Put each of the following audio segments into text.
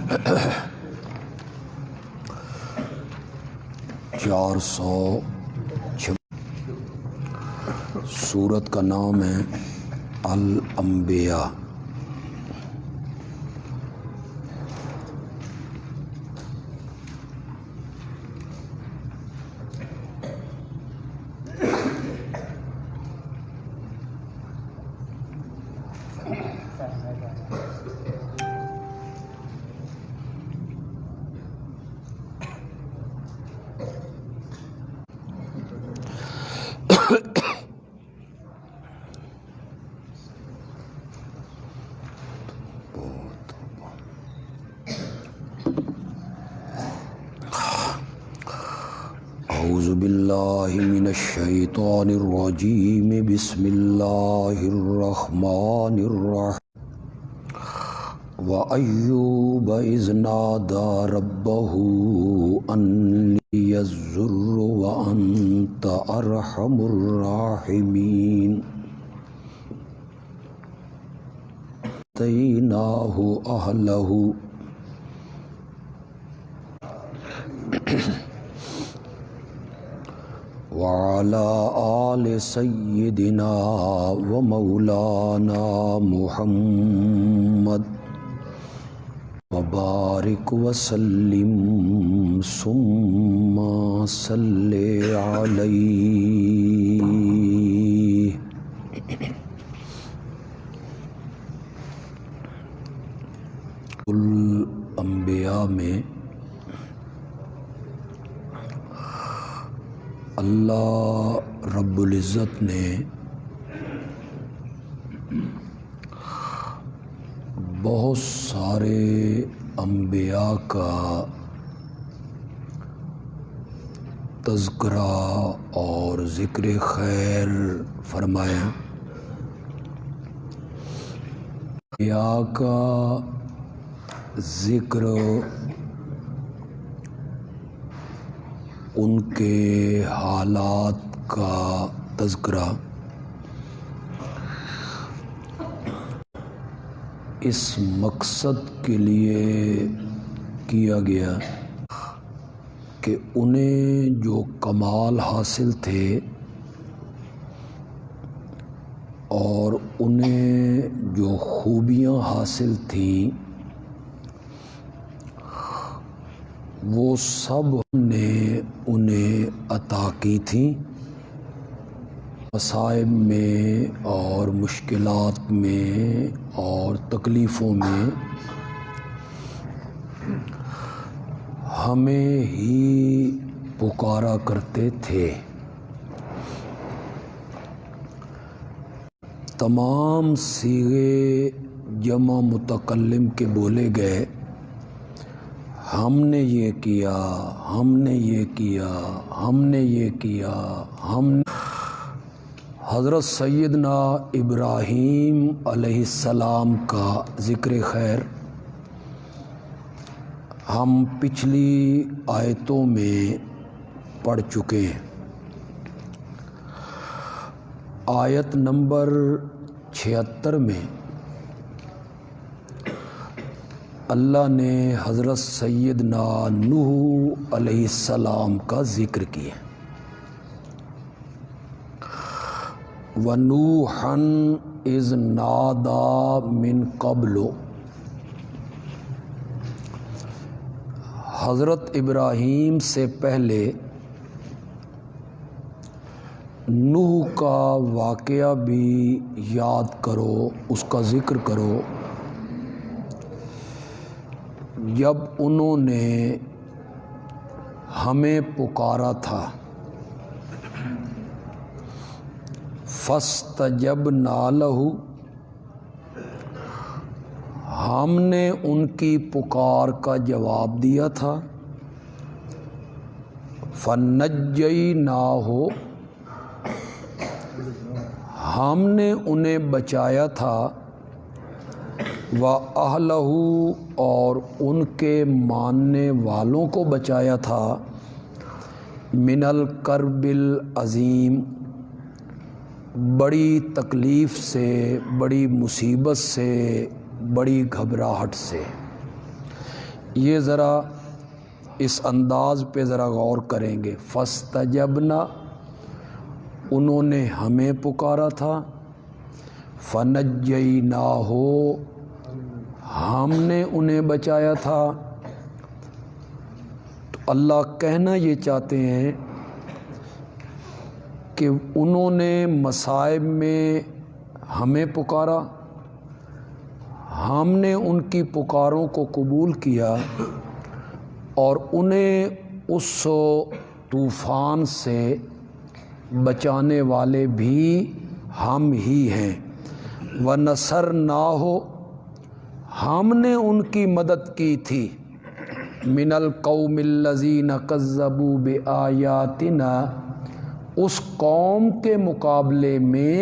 406 سورت کا نام ہے الانبیاء۔ اعوذ باللہ من الشیطان الرجیم، بسم اللہ الرحمن الرحیم۔ وَأَيُّوبَ إِذْ نَادَى رَبَّهُ أَنِّي الضُّرُّ وَأَنْتَ أَرْحَمُ الراحمین۔ آتَيْنَاهُ أَهْلَهُ وعلى آل سيدنا ومولانا محمد وبارك وسلم ثم صل عليه۔ الانبیاء میں اللہ رب العزت نے بہت سارے انبیاء کا تذکرہ اور ذکر خیر فرمایا۔ انبیاء کا ذکر ان کے حالات کا تذکرہ اس مقصد کے لیے کیا گیا کہ انہیں جو کمال حاصل تھے اور انہیں جو خوبیاں حاصل تھیں وہ سب نے انہیں عطا کی تھیں۔ مصائب میں اور مشکلات میں اور تکلیفوں میں ہمیں ہی پکارا کرتے تھے۔ تمام صیغے جمع متکلم کے بولے گئے، ہم نے یہ کیا، ہم نے یہ کیا، ہم نے یہ کیا، ہم نے۔ حضرت سیدنا ابراہیم علیہ السلام کا ذکر خیر ہم پچھلی آیتوں میں پڑھ چکے ہیں۔ آیت نمبر 76 میں اللہ نے حضرت سیدنا نوح علیہ السلام کا ذکر کیا۔ وَنُوحًا إِذْ نَادَى مِن قَبْلُ۔ حضرت ابراہیم سے پہلے نوح کا واقعہ بھی یاد کرو، اس کا ذکر کرو جب انہوں نے ہمیں پکارا تھا۔ فَاسْتَجَبْنَا لَهُ، ہم نے ان کی پکار کا جواب دیا تھا۔ فَنَجَّيْنَاهُ، ہم نے انہیں بچایا تھا۔ وَأَهْلَهُ، اور ان کے ماننے والوں کو بچایا تھا۔ من الکرب العظیم، بڑی تکلیف سے، بڑی مصیبت سے، بڑی گھبراہٹ سے۔ یہ ذرا اس انداز پہ ذرا غور کریں گے. فاستجبنا، انہوں نے ہمیں پکارا تھا. فنجیناہ، ہم نے انہیں بچایا تھا. تو اللہ کہنا یہ چاہتے ہیں کہ انہوں نے مصائب میں ہمیں پکارا، ہم نے ان کی پکاروں کو قبول کیا اور انہیں اس طوفان سے بچانے والے بھی ہم ہی ہیں. وَنَصَرْنَاهُ، ہم نے ان کی مدد کی تھی. مِنَ الْقَوْمِ الَّذِينَ كَذَّبُوا بِآيَاتِنَا، اس قوم کے مقابلے میں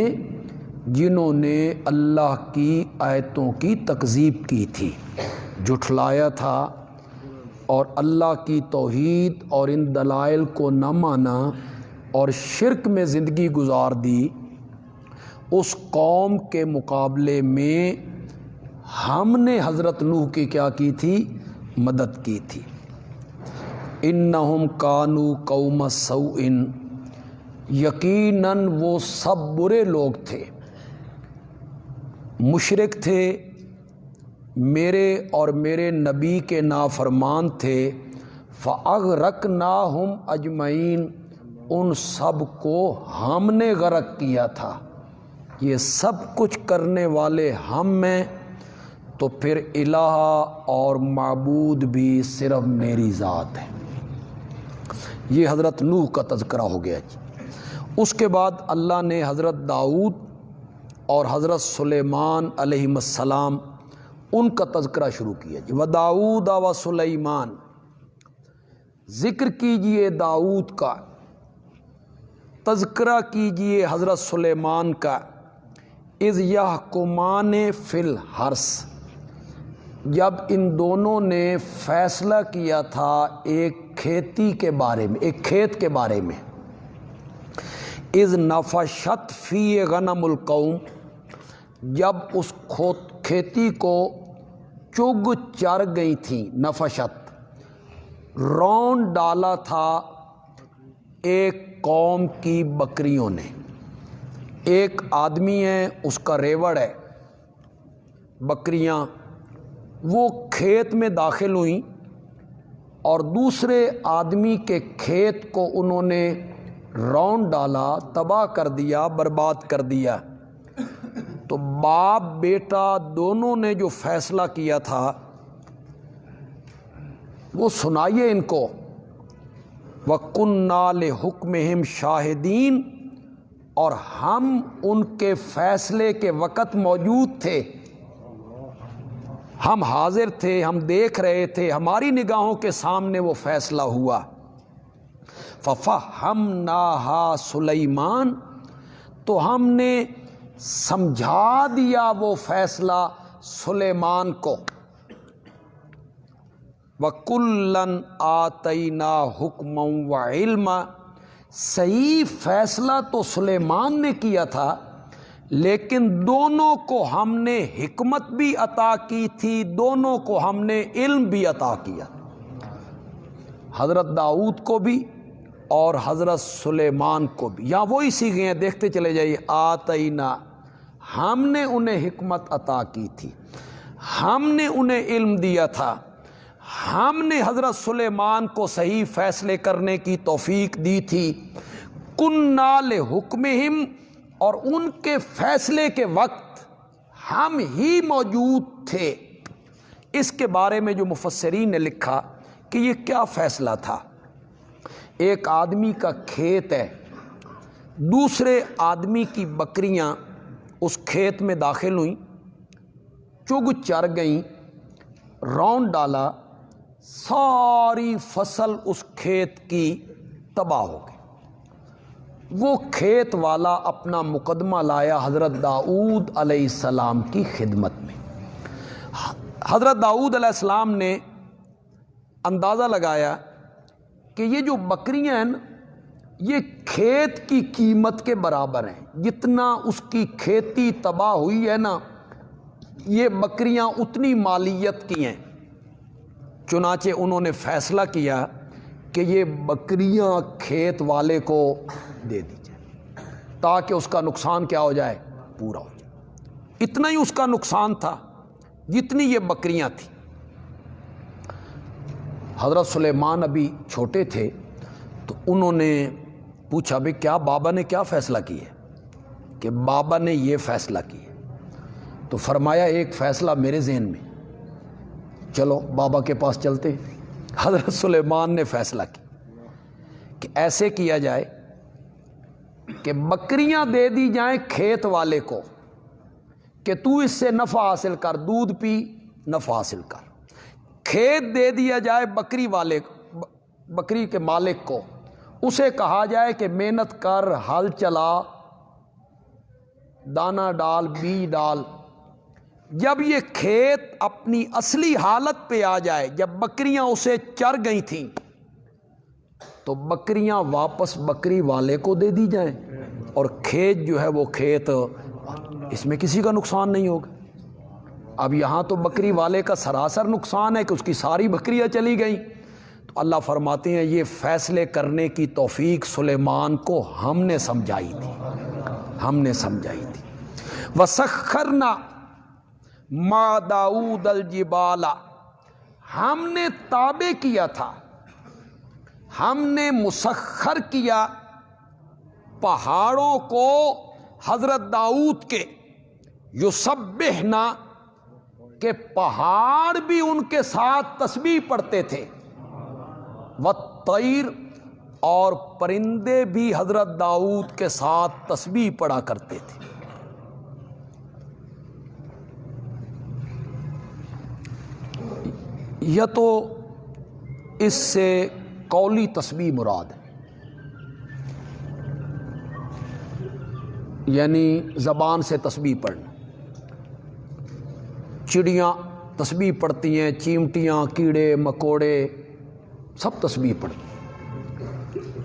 جنہوں نے اللہ کی آیتوں کی تکذیب کی تھی، جھٹلایا تھا اور اللہ کی توحید اور ان دلائل کو نہ مانا اور شرک میں زندگی گزار دی. اس قوم کے مقابلے میں ہم نے حضرت نوح کی کیا کی تھی؟ مدد کی تھی. انہم کانوا قوم سوء، یقیناً وہ سب برے لوگ تھے، مشرک تھے، میرے اور میرے نبی کے نافرمان تھے. فَأَغْرَقْنَاهُمْ أَجْمَعِينَ، ان سب کو ہم نے غرق کیا تھا. یہ سب کچھ کرنے والے ہم ہیں، تو پھر الہ اور معبود بھی صرف میری ذات ہے. یہ حضرت نوح کا تذکرہ ہو گیا جی. اس کے بعد اللہ نے حضرت داؤد اور حضرت سلیمان علیہ السلام ان کا تذکرہ شروع کیا جی. وَدَاؤُودَ وَسُلَيْمَانَ، ذکر کیجئے داؤد کا، تذکرہ کیجئے حضرت سلیمان کا. اذ یحکمان فی الحرث، جب ان دونوں نے فیصلہ کیا تھا ایک کھیتی کے بارے میں، ایک کھیت کے بارے میں. اذ نفشت فی غنم القوم، جب اس کھیتی کو چگ چر گئی تھیں. نفشت، رون ڈالا تھا ایک قوم کی بکریوں نے. ایک آدمی ہے، اس کا ریوڑ ہے بکریاں، وہ کھیت میں داخل ہوئیں اور دوسرے آدمی کے کھیت کو انہوں نے رون ڈالا، تباہ کر دیا، برباد کر دیا. تو باپ بیٹا دونوں نے جو فیصلہ کیا تھا وہ سنائیے ان کو. وَكُنَّا لِحُكْمِهِمْ شَاهِدِينَ، اور ہم ان کے فیصلے کے وقت موجود تھے، ہم حاضر تھے، ہم دیکھ رہے تھے، ہماری نگاہوں کے سامنے وہ فیصلہ ہوا. فَفَهَّمْنَاهَا سُلَيْمَانَ، تو ہم نے سمجھا دیا وہ فیصلہ سلیمان کو. وَكُلًّا آتَيْنَا حُكْمًا وَعِلْمًا، صحیح فیصلہ تو سلیمان نے کیا تھا، لیکن دونوں کو ہم نے حکمت بھی عطا کی تھی، دونوں کو ہم نے علم بھی عطا کیا، حضرت داؤد کو بھی اور حضرت سلیمان کو بھی. یہاں وہی صیغے ہیں، دیکھتے چلے جائیے. آتینا، ہم نے انہیں حکمت عطا کی تھی، ہم نے انہیں علم دیا تھا، ہم نے حضرت سلیمان کو صحیح فیصلے کرنے کی توفیق دی تھی. کُنَّا لِحُکْمِهِمْ، اور ان کے فیصلے کے وقت ہم ہی موجود تھے. اس کے بارے میں جو مفسرین نے لکھا کہ یہ کیا فیصلہ تھا. ایک آدمی کا کھیت ہے، دوسرے آدمی کی بکریاں اس کھیت میں داخل ہوئیں، چگ چر گئیں، رون ڈالا، ساری فصل اس کھیت کی تباہ ہو گئی. وہ کھیت والا اپنا مقدمہ لایا حضرت داؤد علیہ السلام کی خدمت میں. حضرت داؤد علیہ السلام نے اندازہ لگایا کہ یہ جو بکریاں ہیں یہ کھیت کی قیمت کے برابر ہیں، جتنا اس کی کھیتی تباہ ہوئی ہے نا، یہ بکریاں اتنی مالیت کی ہیں. چنانچہ انہوں نے فیصلہ کیا کہ یہ بکریاں کھیت والے کو دے دی جائے تاکہ اس کا نقصان کیا ہو جائے، پورا ہو جائے۔ اتنا ہی اس کا نقصان تھا جتنی یہ بکریاں تھیں۔ حضرت سلیمان ابھی چھوٹے تھے تو انہوں نے پوچھا بھئی کیا بابا نے کیا فیصلہ کیا ہے؟ کہ بابا نے یہ فیصلہ کیا۔ تو فرمایا ایک فیصلہ میرے ذہن میں، چلو بابا کے پاس چلتے ہیں۔ حضرت سلیمان نے فیصلہ کیا کہ ایسے کیا جائے کہ بکریاں دے دی جائیں کھیت والے کو کہ تو اس سے نفع حاصل کر، دودھ پی نفع حاصل کر۔ کھیت دے دیا جائے بکری کے مالک کو، اسے کہا جائے کہ محنت کر، ہل چلا، دانہ ڈال، بیج ڈال۔ جب یہ کھیت اپنی اصلی حالت پہ آ جائے، جب بکریاں اسے چر گئی تھیں، تو بکریاں واپس بکری والے کو دے دی جائیں، اور کھیت جو ہے وہ کھیت، اس میں کسی کا نقصان نہیں ہوگا۔ اب یہاں تو بکری والے کا سراسر نقصان ہے کہ اس کی ساری بکریاں چلی گئیں۔ تو اللہ فرماتے ہیں یہ فیصلے کرنے کی توفیق سلیمان کو ہم نے سمجھائی تھی، ہم نے سمجھائی تھی۔ وَسَخَّرْنَا مَعَ دَاؤُودَ الْجِبَالَ، ہم نے تابع کیا تھا، ہم نے مسخر کیا پہاڑوں کو حضرت داؤد کے، یسبحنا، کہ پہاڑ بھی ان کے ساتھ تسبیح پڑھتے تھے، والطیر، اور پرندے بھی حضرت داؤد کے ساتھ تسبیح پڑھا کرتے تھے۔ یا تو اس سے قولی تسبیح مراد ہے، یعنی زبان سے تسبیح پڑھنا۔ چڑیاں تسبیح پڑھتی ہیں، چیمٹیاں، کیڑے مکوڑے سب تسبیح پڑھتے ہیں،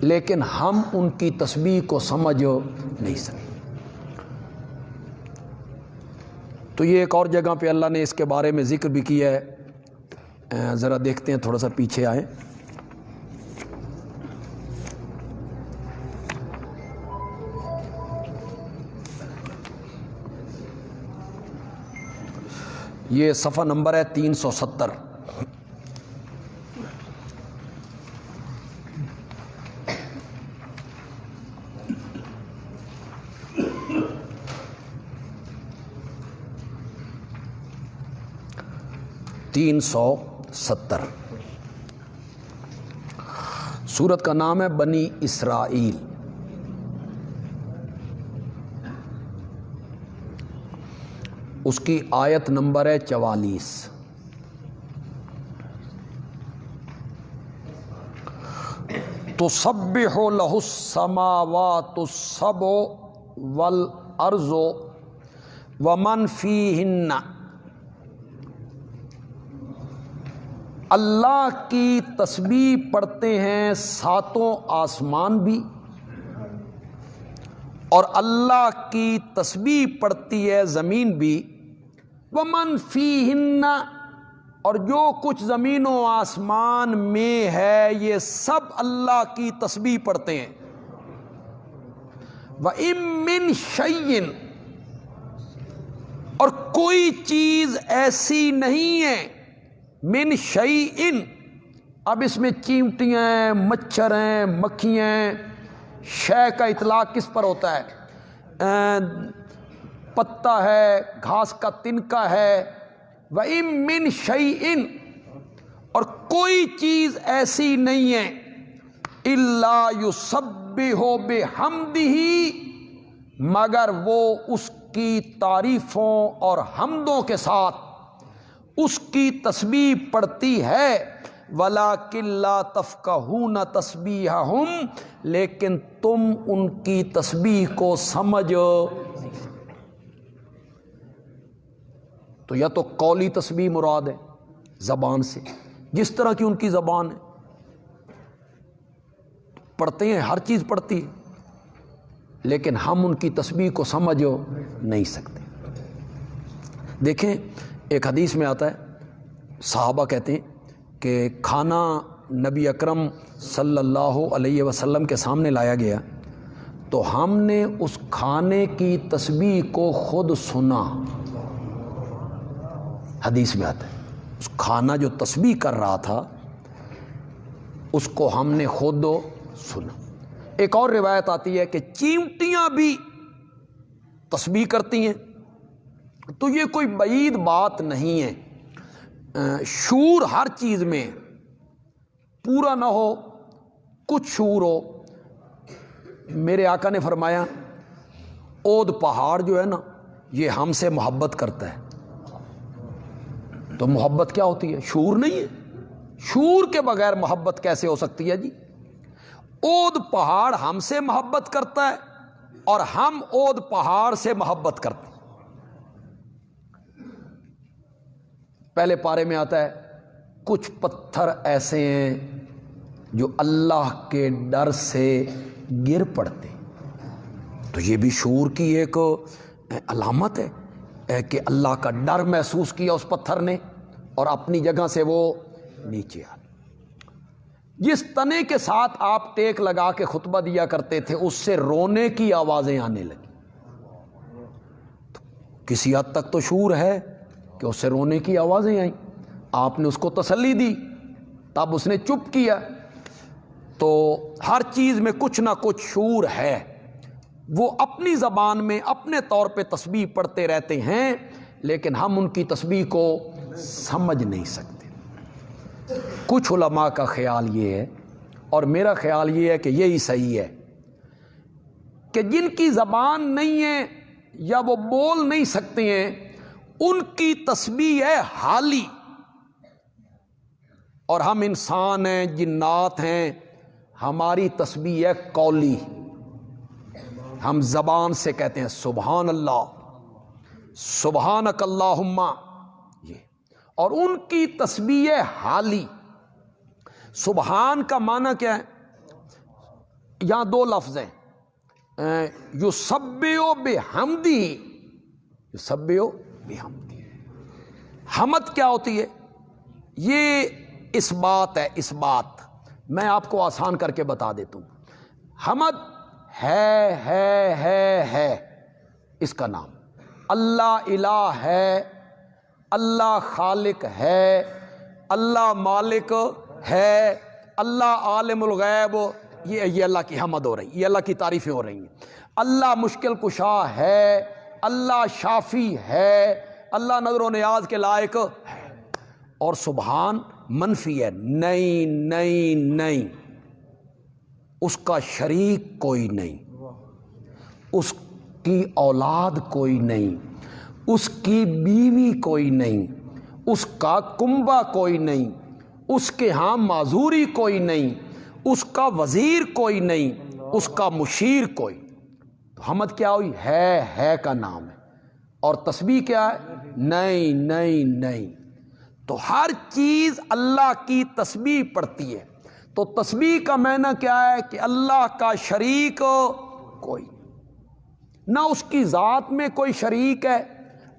لیکن ہم ان کی تسبیح کو سمجھ نہیں سکتے۔ تو یہ ایک اور جگہ پہ اللہ نے اس کے بارے میں ذکر بھی کیا ہے، ذرا دیکھتے ہیں، تھوڑا سا پیچھے آئیں۔ یہ صفحہ نمبر ہے 370۔ سورت کا نام ہے بنی اسرائیل۔ اس کی آیت نمبر ہے 44۔ تسبح لہ السماوات السبع والارض ومن فیہن، اللہ کی تسبیح پڑھتے ہیں ساتوں آسمان بھی، اور اللہ کی تسبیح پڑھتی ہے زمین بھی، ومن فیہن، اور جو کچھ زمین و آسمان میں ہے یہ سب اللہ کی تسبیح پڑھتے ہیں۔ وَإِن مِّن شَيْءٍ، اور کوئی چیز ایسی نہیں ہے، من شیئن، اب اس میں چیمٹیاں ہیں، مچھر ہیں، مکھیاں ہیں، شے کا اطلاق کس پر ہوتا ہے؟ پتا ہے، گھاس کا تنکا ہے۔ وَإِن مِّن شَيْءٍ، اور کوئی چیز ایسی نہیں ہے، إِلَّا يُسَبِّحُ بِحَمْدِهِ، مگر وہ اس کی تعریفوں اور حمدوں کے ساتھ اس کی تسبیح پڑھتی ہے۔ وَلَٰكِن لَّا تَفْقَهُونَ تَسْبِيحَهُمْ، لیکن تم ان کی تسبیح کو سمجھ نہیں سکتے۔ تو یا تو قولی تسبیح مراد ہے زبان سے، جس طرح کی ان کی زبان ہے، پڑھتے ہیں، ہر چیز پڑھتی ہے، لیکن ہم ان کی تسبیح کو سمجھ نہیں سکتے۔ دیکھیں ایک حدیث میں آتا ہے، صحابہ کہتے ہیں کہ کھانا نبی اکرم صلی اللہ علیہ وسلم کے سامنے لایا گیا تو ہم نے اس کھانے کی تسبیح کو خود سنا. حدیث میں آتا ہے اس کھانا جو تسبیح کر رہا تھا اس کو ہم نے خود سنا. ایک اور روایت آتی ہے کہ چیونٹیاں بھی تسبیح کرتی ہیں. تو یہ کوئی بعید بات نہیں ہے. شعور ہر چیز میں پورا نہ ہو, کچھ شعور ہو. میرے آقا نے فرمایا اود پہاڑ جو ہے نا یہ ہم سے محبت کرتا ہے. تو محبت کیا ہوتی ہے؟ شعور نہیں ہے. شعور کے بغیر محبت کیسے ہو سکتی ہے جی؟ اود پہاڑ ہم سے محبت کرتا ہے اور ہم اود پہاڑ سے محبت کرتے ہیں. پہلے پارے میں آتا ہے کچھ پتھر ایسے ہیں جو اللہ کے ڈر سے گر پڑتے. تو یہ بھی شعور کی ایک علامت ہے کہ اللہ کا ڈر محسوس کیا اس پتھر نے اور اپنی جگہ سے وہ نیچے آ. جس تنے کے ساتھ آپ ٹیک لگا کے خطبہ دیا کرتے تھے اس سے رونے کی آوازیں آنے لگی. تو کسی حد تک تو شعور ہے کہ اس سے رونے کی آوازیں آئیں. آپ نے اس کو تسلی دی, تب اس نے چپ کیا. تو ہر چیز میں کچھ نہ کچھ شعور ہے. وہ اپنی زبان میں اپنے طور پہ تسبیح پڑھتے رہتے ہیں لیکن ہم ان کی تسبیح کو سمجھ نہیں سکتے. کچھ علماء کا خیال یہ ہے اور میرا خیال یہ ہے کہ یہی صحیح ہے کہ جن کی زبان نہیں ہے یا وہ بول نہیں سکتے ہیں ان کی تسبیح ہے حالی, اور ہم انسان ہیں, جنات ہیں, ہماری تسبیح ہے قولی. ہم زبان سے کہتے ہیں سبحان اللہ, سبحانک اللہم, یہ. اور ان کی تسبیح ہے حالی. سبحان کا معنی کیا ہے؟ یہاں دو لفظ ہیں, یسبح بحمدہ, یسبح بحمدہ. حمد کیا ہوتی ہے؟ یہ اس بات ہے, اس بات میں آپ کو آسان کر کے بتا دیتا ہوں. حمد ہے اس کا نام. اللہ الہ ہے, اللہ خالق ہے, اللہ مالک ہے, اللہ عالم الغیب, یہ اللہ کی حمد ہو رہی, یہ اللہ کی تعریفیں ہو رہی ہیں. اللہ مشکل کشا ہے, اللہ شافی ہے, اللہ نظر و نیاز کے لائق ہے. اور سبحان منفی ہے, نہیں, اس کا شریک کوئی نہیں, اس کی اولاد کوئی نہیں, اس کی بیوی کوئی نہیں, اس کا کنبہ کوئی نہیں, اس کے ہاں معذوری کوئی نہیں, اس کا وزیر کوئی نہیں, اس کا مشیر کوئی. تو حمد کیا ہوئی؟ ہے کا نام ہے. اور تسبیح کیا ہے؟ نہیں. تو ہر چیز اللہ کی تسبیح پڑھتی ہے. تو تسبیح کا معنی کیا ہے؟ کہ اللہ کا شریک کوئی نہ, اس کی ذات میں کوئی شریک ہے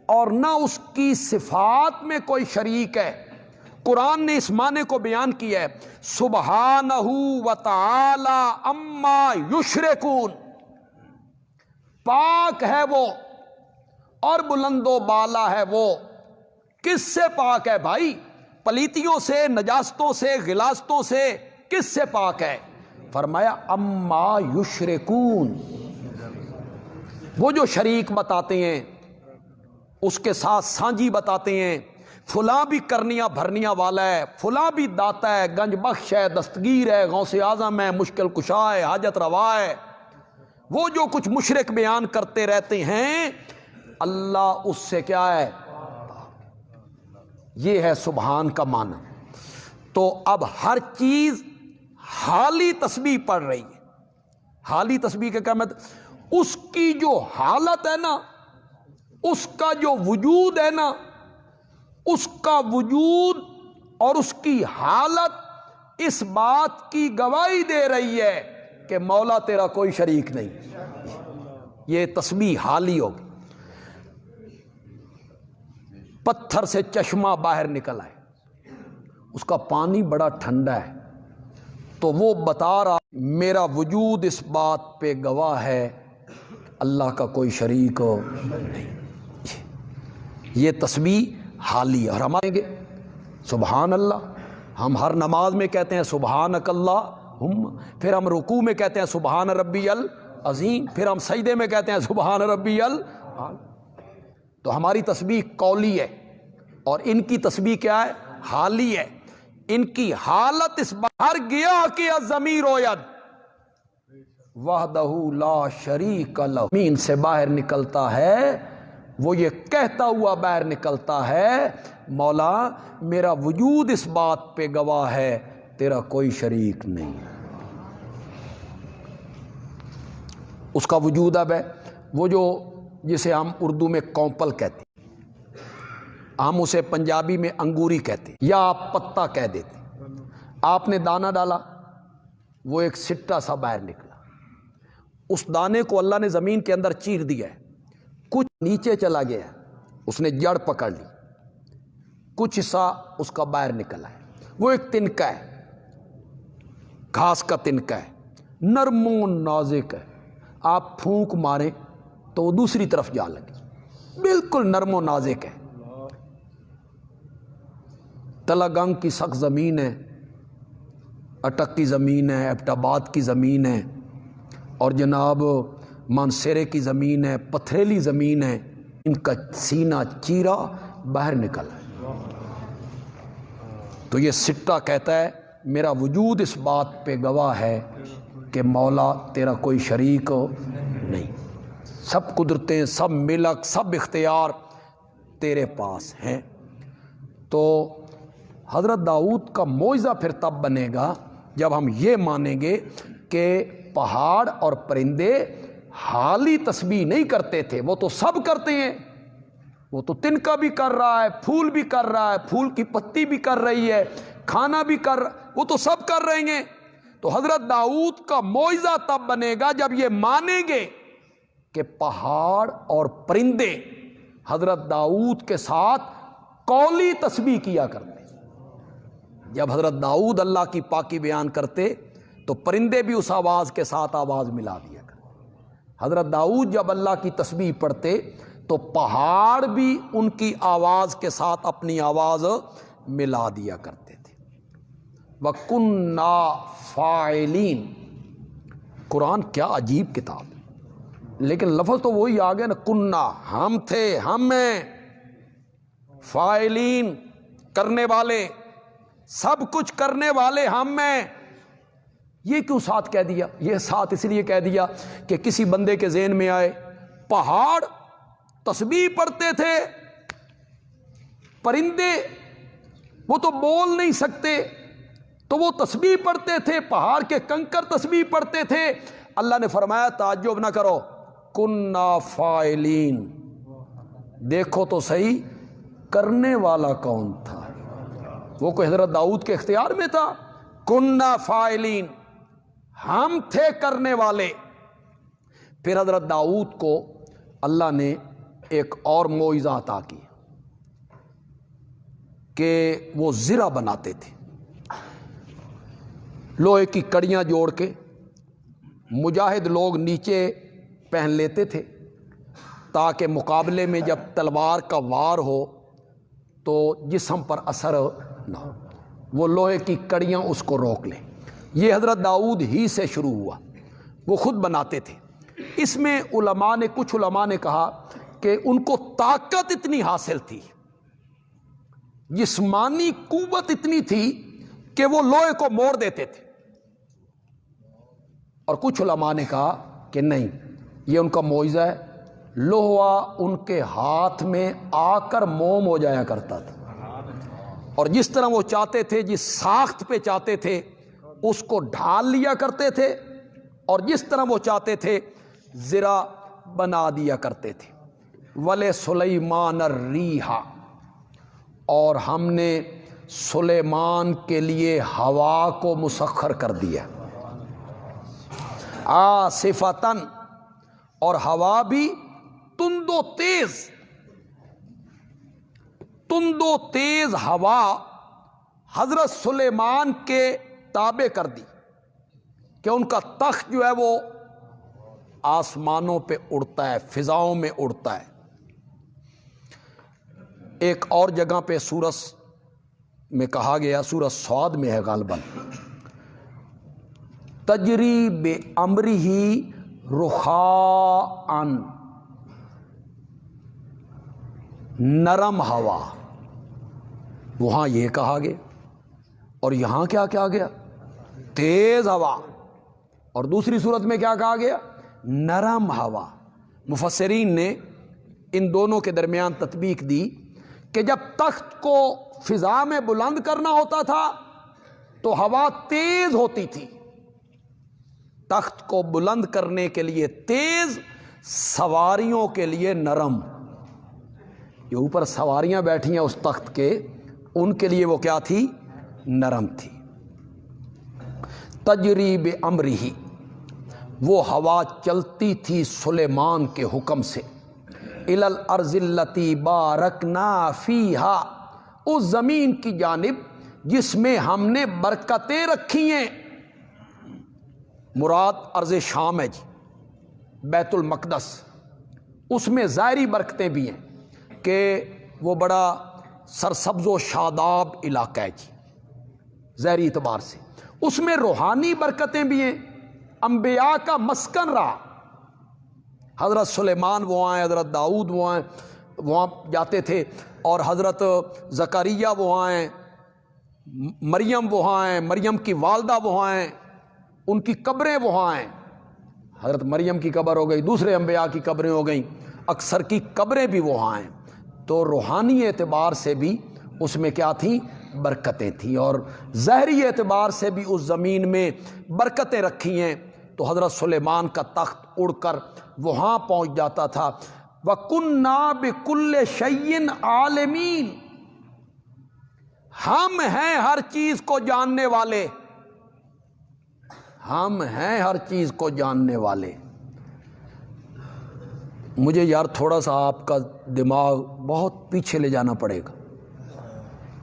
اور نہ اس کی صفات میں کوئی شریک ہے. قرآن نے اس معنی کو بیان کیا ہے, سبحانہ وتعالی عما یشرکون. پاک ہے وہ اور بلند و بالا ہے وہ. کس سے پاک ہے بھائی؟ پلیتیوں سے, نجاستوں سے, غلاستوں سے. کس سے پاک ہے؟ فرمایا اما یشرکون. وہ جو شریک بتاتے ہیں, اس کے ساتھ سانجی بتاتے ہیں, فلاں بھی کرنیاں بھرنیاں والا ہے, فلاں بھی داتا ہے, گنج بخش ہے, دستگیر ہے, غوث اعظم ہے, مشکل کشا ہے, حاجت روا ہے. وہ جو کچھ مشرک بیان کرتے رہتے ہیں اللہ اس سے کیا ہے؟ یہ ہے سبحان کا معنی. تو اب ہر چیز حالی تسبیح پڑھ رہی ہے. حالی تسبیح کا کیا مطلب؟ اس کی جو حالت ہے نا, اس کا جو وجود ہے نا, اس کا وجود اور اس کی حالت اس بات کی گواہی دے رہی ہے کہ مولا تیرا کوئی شریک نہیں. یہ تسبیح حالی ہوگی. پتھر سے چشمہ باہر نکل آئے, اس کا پانی بڑا ٹھنڈا ہے، تو وہ بتا رہا میرا وجود اس بات پہ گواہ ہے اللہ کا کوئی شریک نہیں۔ یہ تسبیح حالی اور ہمارے گے سبحان اللہ، ہم ہر نماز میں کہتے ہیں سبحانک اللہم، پھر ہم رکوع میں کہتے ہیں سبحان ربی العظیم، پھر ہم سجدے میں کہتے ہیں سبحان ربی تو ہماری تسبیح قولی ہے اور ان کی تسبیح کیا ہے؟ حالی ہے۔ ان کی حالت اس باہر گیا کہ الضمیر ید وحدہ لا شریک لہ، زمین سے باہر نکلتا ہے، وہ یہ کہتا ہوا باہر نکلتا ہے مولا میرا وجود اس بات پہ گواہ ہے تیرا کوئی شریک نہیں۔ اس کا وجود اب ہے وہ جو جسے ہم اردو میں کونپل کہتے ہیں، ہم اسے پنجابی میں انگوری کہتے ہیں، یا آپ پتا کہہ دیتے۔ آپ نے دانہ ڈالا، وہ ایک سٹا سا باہر نکلا، اس دانے کو اللہ نے زمین کے اندر چیر دیا ہے، کچھ نیچے چلا گیا، اس نے جڑ پکڑ لی، کچھ حصہ اس کا باہر نکلا ہے، وہ ایک تنکا ہے، گھاس کا تنکا ہے، نرم و نازک ہے، آپ پھونک ماریں تو وہ دوسری طرف جا لگی، بالکل نرم و نازک ہے۔ تلگنگ کی سخت زمین ہے، اٹک کی زمین ہے، ایبٹ آباد کی زمین ہے، اور جناب مانسیرے کی زمین ہے، پتھریلی زمین ہے، ان کا سینہ چیرا باہر نکلا ہے۔ تو یہ سٹا کہتا ہے میرا وجود اس بات پہ گواہ ہے کہ مولا تیرا کوئی شریک نہیں، سب قدرتیں، سب ملک، سب اختیار تیرے پاس ہیں۔ تو حضرت داؤد کا معجزہ پھر تب بنے گا جب ہم یہ مانیں گے کہ پہاڑ اور پرندے حالی تسبیح نہیں کرتے تھے، وہ تو سب کرتے ہیں، وہ تو تنکا بھی کر رہا ہے، پھول بھی کر رہا ہے، پھول کی پتی بھی کر رہی ہے، کھانا بھی کر رہا، وہ تو سب کر رہے ہیں۔ تو حضرت داؤد کا معجزہ تب بنے گا جب یہ مانیں گے کہ پہاڑ اور پرندے حضرت داؤد کے ساتھ قولی تسبیح کیا کرتے۔ جب حضرت داؤد اللہ کی پاکی بیان کرتے تو پرندے بھی اس آواز کے ساتھ آواز ملا دیا کرتے۔ حضرت داؤد جب اللہ کی تسبیح پڑھتے تو پہاڑ بھی ان کی آواز کے ساتھ اپنی آواز ملا دیا کرتے تھے۔ وَكُنَّا فَاعِلِينَ، قرآن کیا عجیب کتاب ہے، لیکن لفظ تو وہی آ گیا نا، کنّا ہم تھے، ہم ہیں، فاعلین کرنے والے، سب کچھ کرنے والے ہم ہیں۔ یہ کیوں ساتھ کہہ دیا؟ یہ ساتھ اس لیے کہہ دیا کہ کسی بندے کے ذہن میں آئے پہاڑ تسبیح پڑھتے تھے، پرندے وہ تو بول نہیں سکتے تو وہ تسبیح پڑھتے تھے، پہاڑ کے کنکر تسبیح پڑھتے تھے۔ اللہ نے فرمایا تعجب نہ کرو، کنّا فاعلین، دیکھو تو صحیح کرنے والا کون تھا؟ وہ کوئی حضرت داؤد کے اختیار میں تھا؟ کنّا فاعلین، ہم تھے کرنے والے۔ پھر حضرت داؤد کو اللہ نے ایک اور معجزہ عطا کیا کہ وہ زرہ بناتے تھے، لوہے کی کڑیاں جوڑ کے مجاہد لوگ نیچے پہن لیتے تھے تاکہ مقابلے میں جب تلوار کا وار ہو تو جسم پر اثر نہ ہو، وہ لوہے کی کڑیاں اس کو روک لیں۔ یہ حضرت داؤد ہی سے شروع ہوا، وہ خود بناتے تھے۔ اس میں کچھ علماء نے کہا کہ ان کو طاقت اتنی حاصل تھی، جسمانی قوت اتنی تھی کہ وہ لوہے کو موڑ دیتے تھے، اور کچھ علماء نے کہا کہ نہیں، یہ ان کا معجزہ ہے، لوہا ان کے ہاتھ میں آ کر موم ہو جایا کرتا تھا، اور جس طرح وہ چاہتے تھے، جس ساخت پہ چاہتے تھے اس کو ڈھال لیا کرتے تھے، اور جس طرح وہ چاہتے تھے زرہ بنا دیا کرتے تھے۔ وَلِسُلَيْمَانَ الرِّيحَ، اور ہم نے سلیمان کے لیے ہوا کو مسخر کر دیا، عاصفۃً، اور ہوا بھی تند و تیز ہوا حضرت سلیمان کے تابع کر دی کہ ان کا تخت جو ہے وہ آسمانوں پہ اڑتا ہے، فضاؤں میں اڑتا ہے۔ ایک اور جگہ پہ سورہ میں کہا گیا، سورہ صاد میں ہے غالباً، تجری بامرہ رخاء، نرم ہوا، وہاں یہ کہا گیا، اور یہاں کیا کہا گیا؟ تیز ہوا، اور دوسری صورت میں کیا کہا گیا؟ نرم ہوا۔ مفسرین نے ان دونوں کے درمیان تطبیق دی کہ جب تخت کو فضا میں بلند کرنا ہوتا تھا تو ہوا تیز ہوتی تھی، تخت کو بلند کرنے کے لیے تیز، سواریوں کے لیے نرم۔ یہ اوپر سواریاں بیٹھی ہیں اس تخت کے، ان کے لیے وہ کیا تھی؟ نرم تھی۔ تجری بامرہ، وہ ہوا چلتی تھی سلیمان کے حکم سے، الی الارض التی بارکنا فیہا، اس زمین کی جانب جس میں ہم نے برکتیں رکھی ہیں۔ مراد ارض شام ہے جی، بیت المقدس، اس میں ظاہری برکتیں بھی ہیں کہ وہ بڑا سرسبز و شاداب علاقہ ہے جی ظاہری اعتبار سے، اس میں روحانی برکتیں بھی ہیں، انبیاء کا مسکن رہا۔ حضرت سلیمان وہاں ہیں، حضرت داؤد وہاں ہیں، وہاں جاتے تھے، اور حضرت زکریا وہاں ہیں، مریم وہاں ہیں، مریم کی والدہ وہاں ہیں، ان کی قبریں وہاں ہیں۔ حضرت مریم کی قبر ہو گئی، دوسرے انبیاء کی قبریں ہو گئیں، اکثر کی قبریں بھی وہاں ہیں۔ تو روحانی اعتبار سے بھی اس میں کیا تھیں؟ برکتیں تھیں، اور ظاہری اعتبار سے بھی اس زمین میں برکتیں رکھی ہیں۔ تو حضرت سلیمان کا تخت اڑ کر وہاں پہنچ جاتا تھا۔ وَكُنَّا بِكُلِّ شَيْءٍ عَالِمِينَ، ہم ہیں ہر چیز کو جاننے والے، ہم ہیں ہر چیز کو جاننے والے۔ مجھے یار تھوڑا سا آپ کا دماغ بہت پیچھے لے جانا پڑے گا۔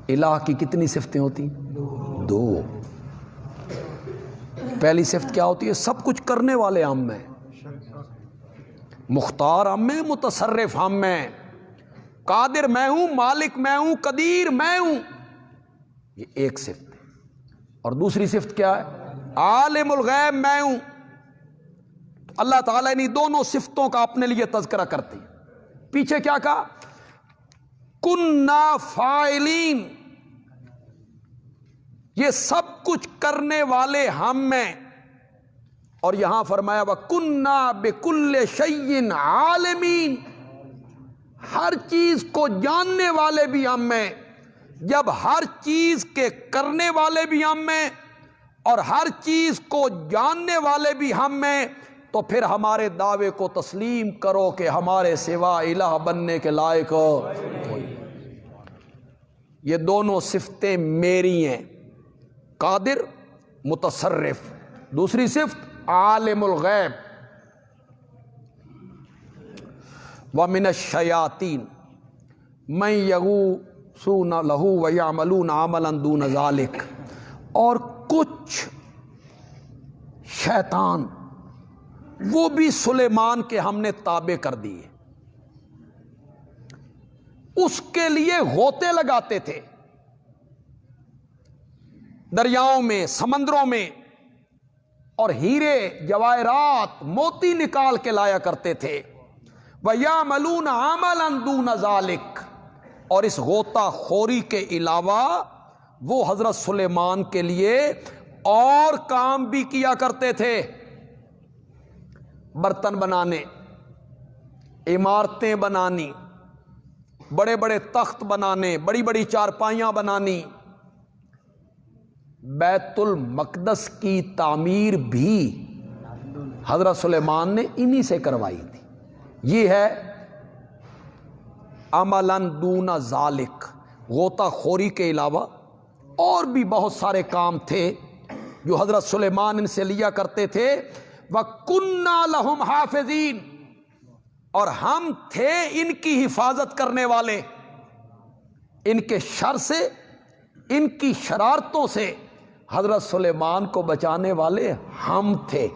الہ کی کتنی صفتیں ہوتی ہیں؟ 2۔ پہلی صفت کیا ہوتی ہے؟ سب کچھ کرنے والے ہم میں، مختار ہم میں، متصرف ہم میں، قادر میں ہوں، مالک میں ہوں، قدیر میں ہوں، یہ ایک صفت ہے۔ اور دوسری صفت کیا ہے؟ عالم الغیب میں ہوں۔ اللہ تعالیٰ نے دونوں صفتوں کا اپنے لیے تذکرہ کرتے ہیں۔ پیچھے کیا کہا؟ کننا فاعلین، یہ سب کچھ کرنے والے ہم میں، اور یہاں فرمایا وَكُنَّا بِكُلِّ شَيْءٍ عَالِمِينَ، ہر چیز کو جاننے والے بھی ہم میں۔ جب ہر چیز کے کرنے والے بھی ہم میں اور ہر چیز کو جاننے والے بھی ہم میں، تو پھر ہمارے دعوے کو تسلیم کرو کہ ہمارے سوا الہ بننے کے لائق کوئی۔ یہ دونوں صفتیں میری ہیں، قادر، متصرف۔ دوسری صفت عالم الغیب۔ وَمِنَ الشَّيَاطِينِ مَن يَغُوصُونَ لَهُ وَيَعْمَلُونَ عَمَلًا دُونَ ذَلِكَ، اور کچھ شیطان وہ بھی سلیمان کے ہم نے تابع کر دیے، اس کے لیے غوطے لگاتے تھے دریاؤں میں، سمندروں میں، اور ہیرے جواہرات موتی نکال کے لایا کرتے تھے۔ وَيَعْمَلُونَ عَمَلًا دُونَ ذَلِكَ، اور اس غوطہ خوری کے علاوہ وہ حضرت سلیمان کے لیے اور کام بھی کیا کرتے تھے، برتن بنانے، عمارتیں بنانی، بڑے بڑے تخت بنانے، بڑی بڑی چارپائیاں بنانی۔ بیت المقدس کی تعمیر بھی حضرت سلیمان نے انہی سے کروائی تھی۔ یہ ہے عملاً دون ذالک، غوطہ خوری کے علاوہ اور بھی بہت سارے کام تھے جو حضرت سلیمان ان سے لیا کرتے تھے۔ وَكُنَّا لَهُمْ حَافِظِينَ، اور ہم تھے ان کی حفاظت کرنے والے، ان کے شر سے ان کی شرارتوں سے حضرت سلیمان کو بچانے والے ہم تھے۔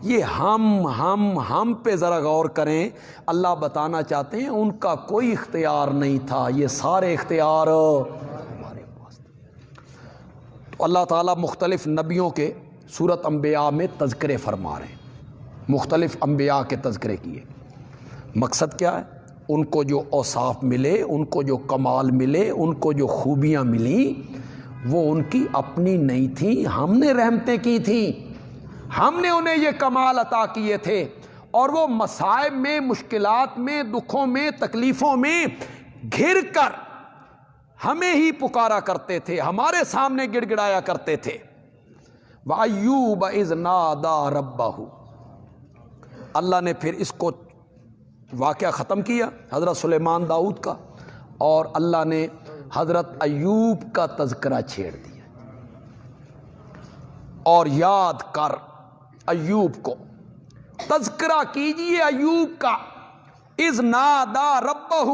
یہ ہم پہ ذرا غور کریں، اللہ بتانا چاہتے ہیں ان کا کوئی اختیار نہیں تھا، یہ سارے اختیار ہمارے پاس تھے۔ تو اللہ تعالیٰ مختلف نبیوں کے سورۃ انبیاء میں تذکرے فرما رہے ہیں، مختلف انبیاء کے تذکرے کیے۔ مقصد کیا ہے؟ ان کو جو اوصاف ملے، ان کو جو کمال ملے، ان کو جو خوبیاں ملیں، وہ ان کی اپنی نہیں تھیں، ہم نے رحمتیں کی تھیں، ہم نے انہیں یہ کمال عطا کیے تھے، اور وہ مصائب میں، مشکلات میں، دکھوں میں، تکلیفوں میں گھر کر ہمیں ہی پکارا کرتے تھے، ہمارے سامنے گڑ گڑایا کرتے تھے۔ وَأَيُّوبَ إِذْ نَادَى رَبَّهُ، اللہ نے پھر اس کو واقعہ ختم کیا حضرت سلیمان داؤد کا، اور اللہ نے حضرت ایوب کا تذکرہ چھیڑ دیا، اور یاد کر ایوب کو، تذکرہ کیجئے ایوب کا، اذ نادا ربہ،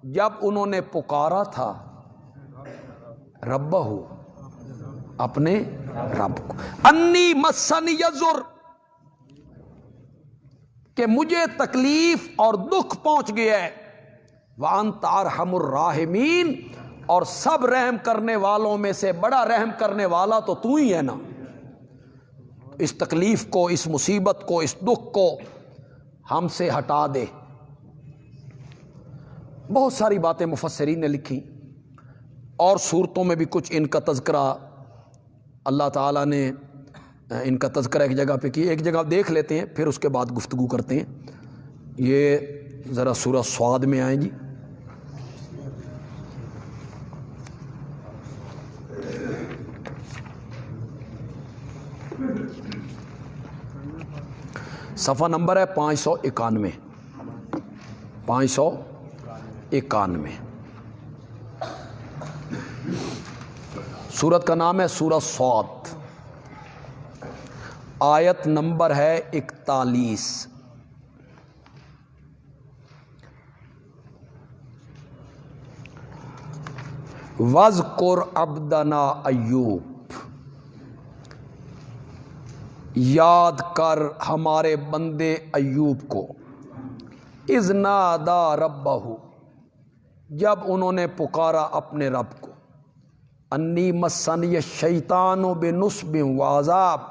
جب انہوں نے پکارا تھا ربہ، اپنے رب کو، انی مسنی الضر، کہ مجھے تکلیف اور دکھ پہنچ گیا ہے، وَأَنْتَ أَرْحَمُ الرَّاحِمِينَ، اور سب رحم کرنے والوں میں سے بڑا رحم کرنے والا تو تو ہی ہے نا، اس تکلیف کو، اس مصیبت کو، اس دکھ کو ہم سے ہٹا دے۔ بہت ساری باتیں مفسرین نے لکھی، اور صورتوں میں بھی کچھ ان کا تذکرہ اللہ تعالیٰ نے ان کا تذکرہ ایک جگہ پہ کی، ایک جگہ دیکھ لیتے ہیں پھر اس کے بعد گفتگو کرتے ہیں۔ یہ ذرا سورہ صاد میں آئیں جی، صفحہ نمبر ہے 591، 591، سورت کا نام ہے سورہ صاد، آیت نمبر ہے 41۔ وَاذْكُرْ عَبْدَنَا ایوب، یاد کر ہمارے بندے ایوب کو، اذ نادا ربہ، جب انہوں نے پکارا اپنے رب کو، انی مسنی الشیطان بنصب وعذاب،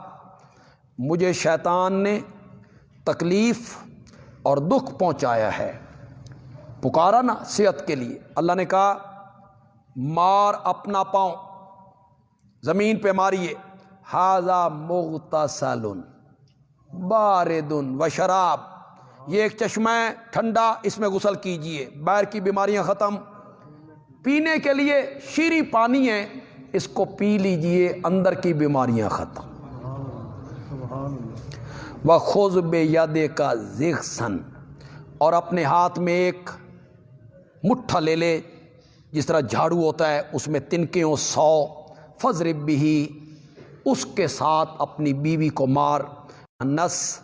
مجھے شیطان نے تکلیف اور دکھ پہنچایا ہے۔ پکارا نا صحت کے لیے، اللہ نے کہا مار اپنا پاؤں زمین پہ ماریے، ھذا مغتسل بارد وشراب، یہ ایک چشمہ ہے ٹھنڈا، اس میں غسل کیجئے، باہر کی بیماریاں ختم، پینے کے لیے شیریں پانی ہے، اس کو پی لیجئے، اندر کی بیماریاں ختم۔ وَخُذْ بِيَدِكَ ضِغْثًا، اور اپنے ہاتھ میں ایک مٹھا لے لے، جس طرح جھاڑو ہوتا ہے اس میں تنکیوں 100، فَاضْرِب بِهِ، اس کے ساتھ اپنی بیوی کو مار، نس،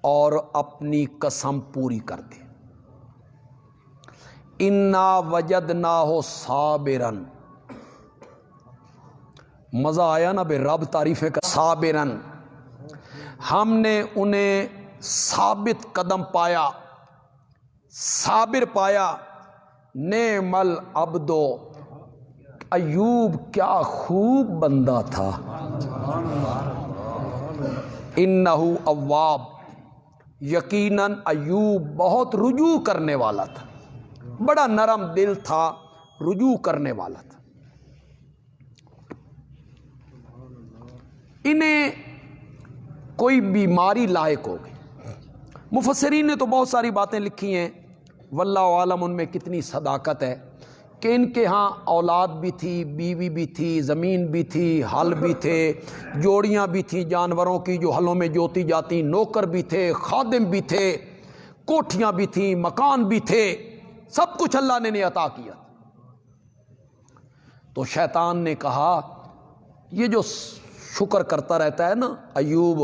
اور اپنی قسم پوری کر دے، اِنَّا وَجَدْنَاهُ صَابِرًا، مزہ آیا نا بے رب تعریفیں کا، صابرًا، ہم نے انہیں ثابت قدم پایا، صابر پایا، نعم العبد، ایوب کیا خوب بندہ تھا، انہ اواب، یقیناً ایوب بہت رجوع کرنے والا تھا، بڑا نرم دل تھا، رجوع کرنے والا تھا۔ انہیں کوئی بیماری لاحق ہو گئی، مفسرین نے تو بہت ساری باتیں لکھی ہیں، واللہ عالم ان میں کتنی صداقت ہے، کہ ان کے ہاں اولاد بھی تھی، بیوی بھی تھی، زمین بھی تھی، ہل بھی تھے، جوڑیاں بھی تھیں جانوروں کی جو ہلوں میں جوتی جاتی، نوکر بھی تھے، خادم بھی تھے، کوٹھیاں بھی تھیں، مکان بھی تھے، سب کچھ اللہ نے انہیں عطا کیا۔ تو شیطان نے کہا یہ جو شکر کرتا رہتا ہے نا ایوب،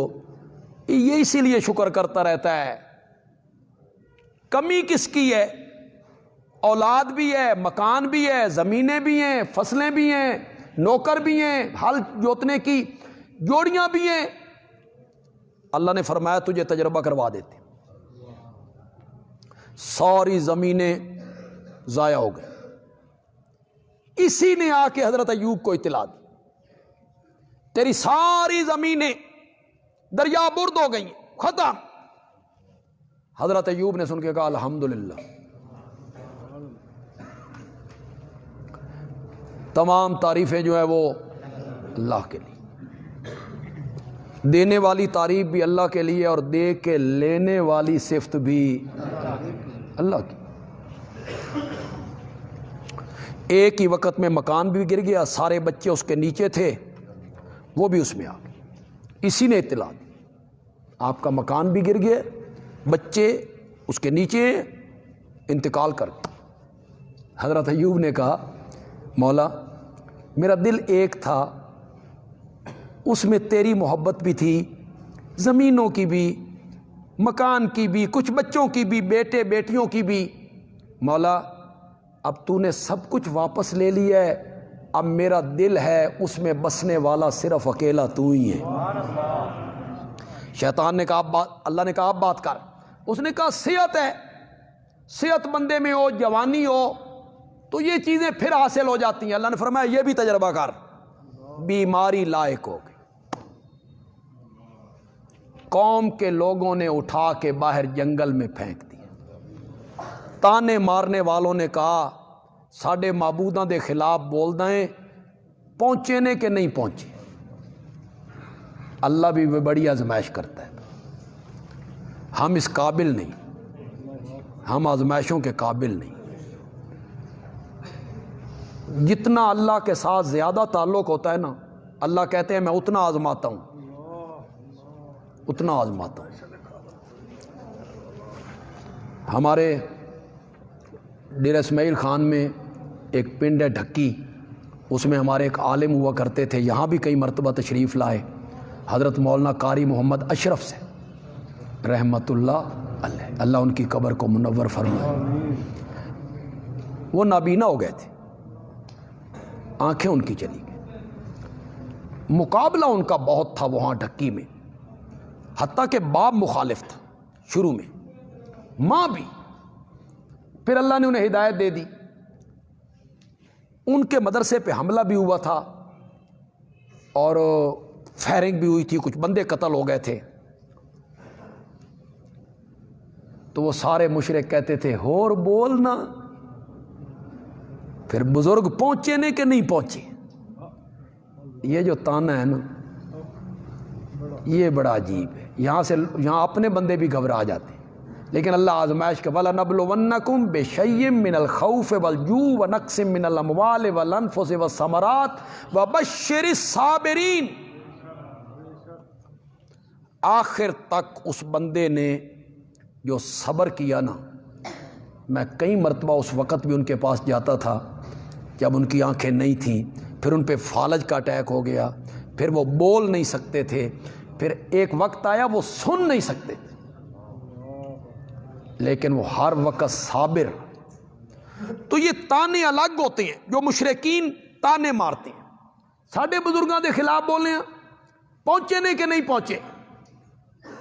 یہ اسی لیے شکر کرتا رہتا ہے، کمی کس کی ہے؟ اولاد بھی ہے، مکان بھی ہے، زمینیں بھی ہیں، فصلیں بھی ہیں، نوکر بھی ہیں، ہل جوتنے کی جوڑیاں بھی ہیں. اللہ نے فرمایا تجھے تجربہ کروا دیتے. ساری زمینیں ضائع ہو گئی. اسی نے آ کے حضرت ایوب کو اطلاع دی تیری ساری زمینیں دریا برد ہو گئی، ختم. حضرت ایوب نے سن کے کہا الحمدللہ. تمام تعریفیں جو ہے وہ اللہ کے لیے. دینے والی تعریف بھی اللہ کے لیے اور دے کے لینے والی صفت بھی اللہ کی. ایک ہی وقت میں مکان بھی گر گیا، سارے بچے اس کے نیچے تھے، وہ بھی اس میں آ گئے. اسی نے اطلاع دی آپ کا مکان بھی گر گیا، بچے اس کے نیچے انتقال کر گئے. حضرت ایوب نے کہا مولا میرا دل ایک تھا، اس میں تیری محبت بھی تھی، زمینوں کی بھی، مکان کی بھی، کچھ بچوں کی بھی، بیٹے بیٹیوں کی بھی. مولا اب تو نے سب کچھ واپس لے لیا ہے، اب میرا دل ہے اس میں بسنے والا صرف اکیلا تو ہی ہے. شیطان نے کہا اللہ نے کہا اب بات کر. اس نے کہا صحت ہے، صحت بندے میں ہو، جوانی ہو تو یہ چیزیں پھر حاصل ہو جاتی ہیں. اللہ نے فرمایا یہ بھی تجربہ کر. بیماری لائق ہو گئی. قوم کے لوگوں نے اٹھا کے باہر جنگل میں پھینک دیا. تانے مارنے والوں نے کہا ساڈے معبوداں دے خلاف بول دیں، پہنچے نے کہ نہیں پہنچے. اللہ بھی بڑی آزمائش کرتا ہے. ہم اس قابل نہیں، ہم آزمائشوں کے قابل نہیں. جتنا اللہ کے ساتھ زیادہ تعلق ہوتا ہے نا، اللہ کہتے ہیں میں اتنا آزماتا ہوں، اتنا آزماتا ہوں. ہمارے ڈیرہ اسماعیل خان میں ایک پنڈ ہے ڈھکی، اس میں ہمارے ایک عالم ہوا کرتے تھے، یہاں بھی کئی مرتبہ تشریف لائے، حضرت مولانا قاری محمد اشرف سے رحمت اللہ علیہ. اللہ ان کی قبر کو منور فرمائے. وہ نابینا ہو گئے تھے، آنکھیں ان کی چلی گئی. مقابلہ ان کا بہت تھا وہاں ڈھکی میں، حتیٰ کہ باپ مخالف تھا شروع میں، ماں بھی. پھر اللہ نے انہیں ہدایت دے دی. ان کے مدرسے پہ حملہ بھی ہوا تھا اور فائرنگ بھی ہوئی تھی، کچھ بندے قتل ہو گئے تھے. تو وہ سارے مشرک کہتے تھے ہور بولنا. پھر بزرگ پہنچے نے کہ نہیں پہنچے. یہ جو تانا ہے نا یہ بڑا عجیب ہے. یہاں اپنے بندے بھی گھبرا جاتے ہیں، لیکن اللہ آزمائش کے وَلَنَبْلُوَنَّكُمْ بِشَيْءٍ مِّنَ الْخَوْفِ وَالْجُوعِ وَنَقْصٍ مِّنَ الْأَمْوَالِ وَالْأَنفُسِ وَالثَّمَرَاتِ وَبَشِّرِ الصَّابِرِينَ. آخر تک اس بندے نے جو صبر کیا نا، میں کئی مرتبہ اس وقت بھی ان کے پاس جاتا تھا جب ان کی آنکھیں نہیں تھیں، پھر ان پہ فالج کا اٹیک ہو گیا، پھر وہ بول نہیں سکتے تھے، پھر ایک وقت آیا وہ سن نہیں سکتے تھے، لیکن وہ ہر وقت صابر. تو یہ تانے الگ ہوتے ہیں جو مشرکین تانے مارتے ہیں. ساڈے بزرگاں دے خلاف بولے ہیں، پہنچے نہیں کہ نہیں پہنچے.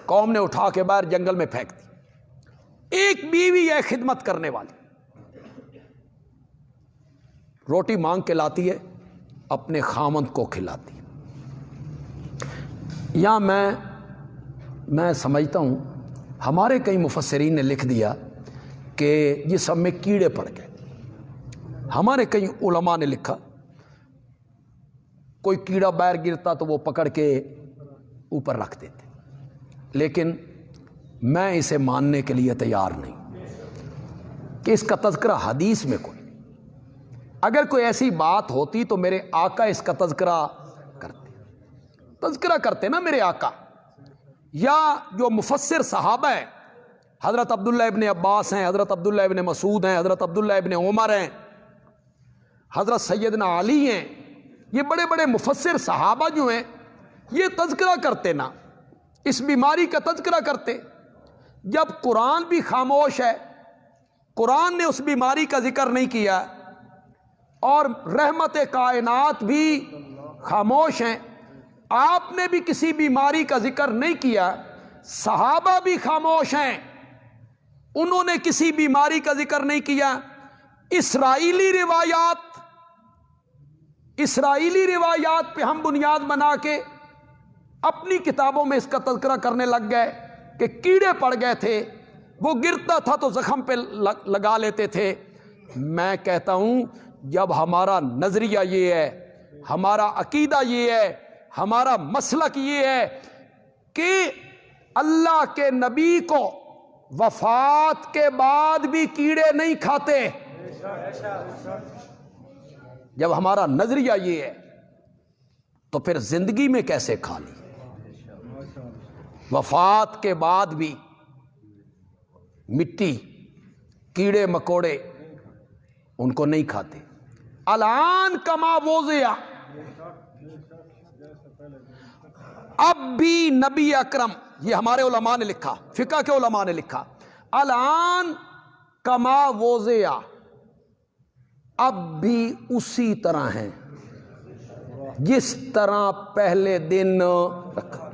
قوم نے اٹھا کے باہر جنگل میں پھینک دی. ایک بیوی ہے خدمت کرنے والی، روٹی مانگ کے لاتی ہے، اپنے خامند کو کھلاتی ہے. یا میں سمجھتا ہوں ہمارے کئی مفسرین نے لکھ دیا کہ یہ سب میں کیڑے پڑ گئے. ہمارے کئی علماء نے لکھا کوئی کیڑا باہر گرتا تو وہ پکڑ کے اوپر رکھ دیتے، لیکن میں اسے ماننے کے لیے تیار نہیں کہ اس کا تذکرہ حدیث میں کوئی. اگر کوئی ایسی بات ہوتی تو میرے آقا اس کا تذکرہ کرتے نا میرے آقا. یا جو مفسر صحابہ ہیں، حضرت عبداللہ ابن عباس ہیں، حضرت عبداللہ ابن مسعود ہیں، حضرت عبداللہ ابن عمر ہیں، حضرت سیدنا علی ہیں، یہ بڑے بڑے مفسر صحابہ جو ہیں یہ تذکرہ کرتے نا، اس بیماری کا تذکرہ کرتے. جب قرآن بھی خاموش ہے، قرآن نے اس بیماری کا ذکر نہیں کیا اور رحمت کائنات بھی خاموش ہیں. آپ نے بھی کسی بیماری کا ذکر نہیں کیا، صحابہ بھی خاموش ہیں، انہوں نے کسی بیماری کا ذکر نہیں کیا. اسرائیلی روایات پہ ہم بنیاد بنا کے اپنی کتابوں میں اس کا تذکرہ کرنے لگ گئے کہ کیڑے پڑ گئے تھے، وہ گرتا تھا تو زخم پہ لگا لیتے تھے. میں کہتا ہوں جب ہمارا نظریہ یہ ہے، ہمارا عقیدہ یہ ہے، ہمارا مسلک یہ ہے کہ اللہ کے نبی کو وفات کے بعد بھی کیڑے نہیں کھاتے، جب ہمارا نظریہ یہ ہے تو پھر زندگی میں کیسے کھا لی؟ وفات کے بعد بھی مٹی، کیڑے مکوڑے ان کو نہیں کھاتے. الان کما وضع، اب بھی نبی اکرم، یہ ہمارے علماء نے لکھا، فقہ کے علماء نے لکھا، الان کما وضع، اب بھی اسی طرح ہیں جس طرح پہلے دن رکھا.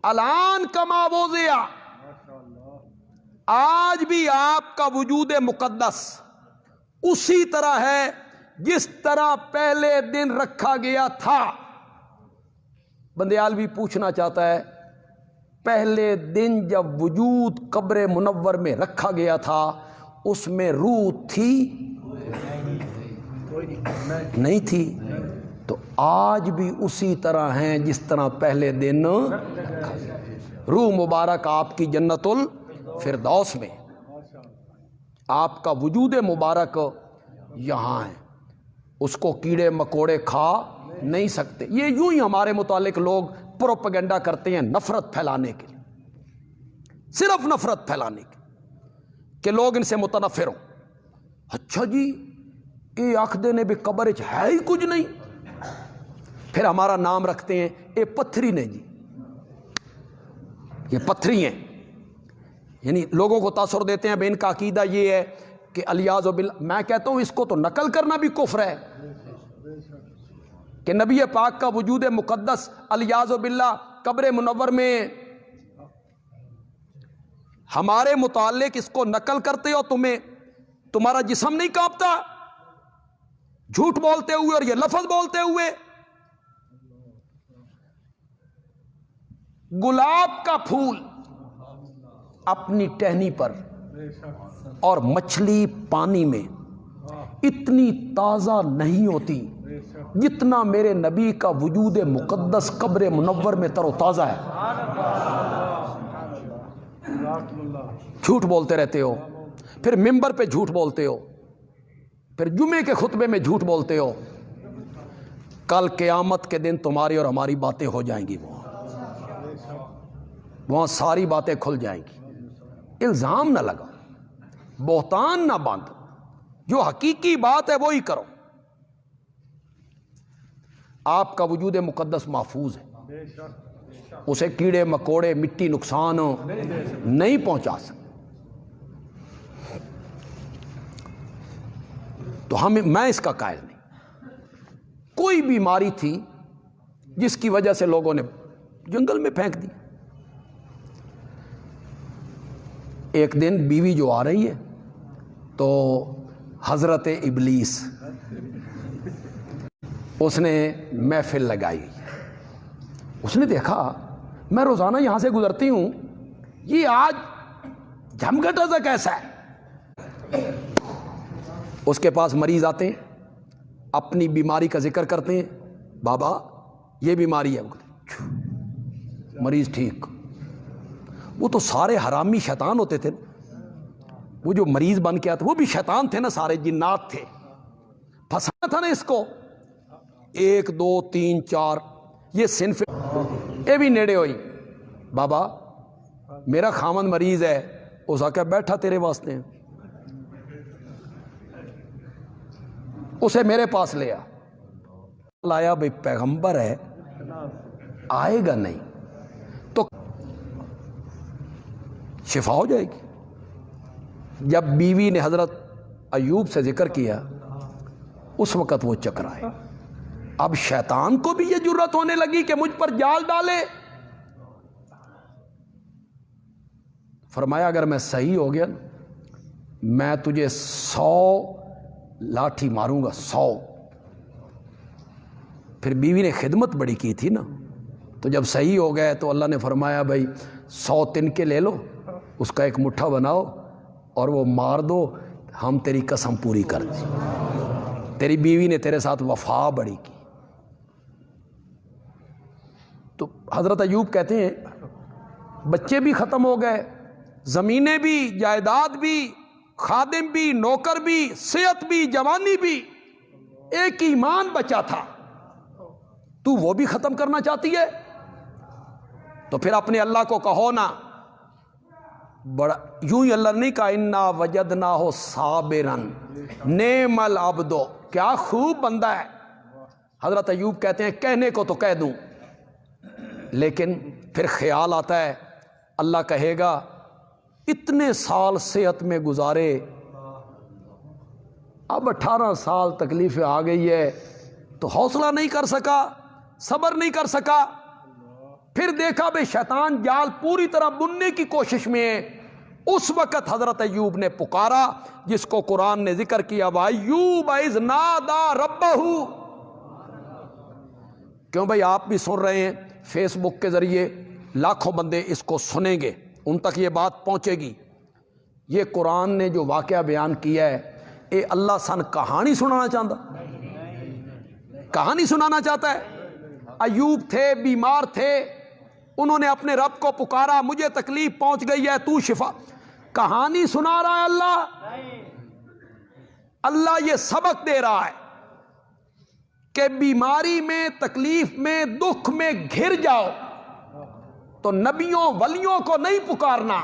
الان کما وضع، آج بھی آپ کا وجود مقدس اسی طرح ہے جس طرح پہلے دن رکھا گیا تھا. بندیال بھی پوچھنا چاہتا ہے، پہلے دن جب وجود قبر منور میں رکھا گیا تھا اس میں روح تھی؟ نہیں تھی. تو آج بھی اسی طرح ہیں جس طرح پہلے دن. روح مبارک آپ کی جنت الفردوس میں، آپ کا وجود مبارک یہاں ہے، اس کو کیڑے مکوڑے کھا نہیں سکتے. یہ یوں ہی ہمارے متعلق لوگ پروپیگنڈا کرتے ہیں نفرت پھیلانے کے لیے، صرف نفرت پھیلانے کے کہ لوگ ان سے متنفر ہوں. اچھا جی یہ آخدے نے بھی قبر ہے ہی کچھ نہیں، پھر ہمارا نام رکھتے ہیں اے پتھری نے جی، یہ پتھری ہیں، یعنی لوگوں کو تاثر دیتے ہیں بے ان کا عقیدہ یہ ہے کہ الیاذ باللہ. میں کہتا ہوں اس کو تو نقل کرنا بھی کفر ہے کہ نبی پاک کا وجود مقدس الیاذ باللہ قبر منور میں، ہمارے متعلق اس کو نقل کرتے ہو، تمہارا جسم نہیں کانپتا جھوٹ بولتے ہوئے اور یہ لفظ بولتے ہوئے. گلاب کا پھول اپنی ٹہنی پر اور مچھلی پانی میں اتنی تازہ نہیں ہوتی جتنا میرے نبی کا وجود مقدس قبر منور میں تر و تازہ ہے. جھوٹ بولتے رہتے ہو، پھر ممبر پہ جھوٹ بولتے ہو، پھر جمعے کے خطبے میں جھوٹ بولتے ہو. کل قیامت کے دن تمہاری اور ہماری باتیں ہو جائیں گی، وہاں ساری باتیں کھل جائیں گی. الزام نہ لگا، بہتان نہ باندھو، جو حقیقی بات ہے وہی کرو. آپ کا وجود مقدس محفوظ ہے، اسے کیڑے مکوڑے مٹی نقصان نہیں پہنچا سکتے. تو میں اس کا قائل نہیں. کوئی بیماری تھی جس کی وجہ سے لوگوں نے جنگل میں پھینک دی. ایک دن بیوی جو آ رہی ہے تو حضرت ابلیس اس نے محفل لگائی. اس نے دیکھا میں روزانہ یہاں سے گزرتی ہوں، یہ آج جھمگٹا سا کیسا ہے. اس کے پاس مریض آتے ہیں، اپنی بیماری کا ذکر کرتے ہیں، بابا یہ بیماری ہے، مریض ٹھیک. وہ تو سارے حرامی شیطان ہوتے تھے، وہ جو مریض بن کے آتے وہ بھی شیطان تھے نا، سارے جنات تھے. پھنسانا تھا نا اس کو. 1 2 3 4 یہ صنف یہ بھی نیڑے ہوئی. بابا میرا خامن مریض ہے. اس آ کے بیٹھا تیرے واسطے ہیں. اسے میرے پاس لے لایا. بھائی پیغمبر ہے، آئے گا نہیں تو شفا ہو جائے گی. جب بیوی نے حضرت ایوب سے ذکر کیا اس وقت وہ چکرائے. اب شیطان کو بھی یہ جرت ہونے لگی کہ مجھ پر جال ڈالے. فرمایا اگر میں صحیح ہو گیا میں تجھے 100 لاٹھی ماروں گا, 100. پھر بیوی نے خدمت بڑی کی تھی نا, تو جب صحیح ہو گئے تو اللہ نے فرمایا بھائی 100 تنکے لے لو, اس کا ایک مٹھا بناؤ اور وہ مار دو, ہم تیری قسم پوری کر دیں. تیری بیوی نے تیرے ساتھ وفا بڑی کی. تو حضرت ایوب کہتے ہیں بچے بھی ختم ہو گئے, زمینیں بھی, جائیداد بھی, خادم بھی, نوکر بھی, صحت بھی, جوانی بھی, ایک ایمان بچا تھا, تو وہ بھی ختم کرنا چاہتی ہے؟ تو پھر اپنے اللہ کو کہو نا. بڑا یوں ہی اللہ نے نہیں کہا انا وجدناہ صابرن نعم العبد, کیا خوب بندہ ہے. حضرت ایوب کہتے ہیں کہنے کو تو کہہ دوں, لیکن پھر خیال آتا ہے اللہ کہے گا اتنے سال صحت میں گزارے, اب 18 سال تکلیفیں آ گئی ہے, تو حوصلہ نہیں کر سکا, صبر نہیں کر سکا. پھر دیکھا بے شیطان جال پوری طرح بننے کی کوشش میں ہے. اس وقت حضرت ایوب نے پکارا جس کو قرآن نے ذکر کیا وَأَيُّوبَ إِذْ نَادَى رَبَّهُ. کیوں بھائی آپ بھی سن رہے ہیں, فیس بک کے ذریعے لاکھوں بندے اس کو سنیں گے, ان تک یہ بات پہنچے گی. یہ قرآن نے جو واقعہ بیان کیا ہے اے اللہ سن کہانی سنانا چاہتا, کہانی سنانا چاہتا ہے. ایوب تھے, بیمار تھے, انہوں نے اپنے رب کو پکارا مجھے تکلیف پہنچ گئی ہے تو شفا. کہانی سنا رہا ہے اللہ. اللہ یہ سبق دے رہا ہے کہ بیماری میں, تکلیف میں, دکھ میں گھر جاؤ تو نبیوں ولیوں کو نہیں پکارنا,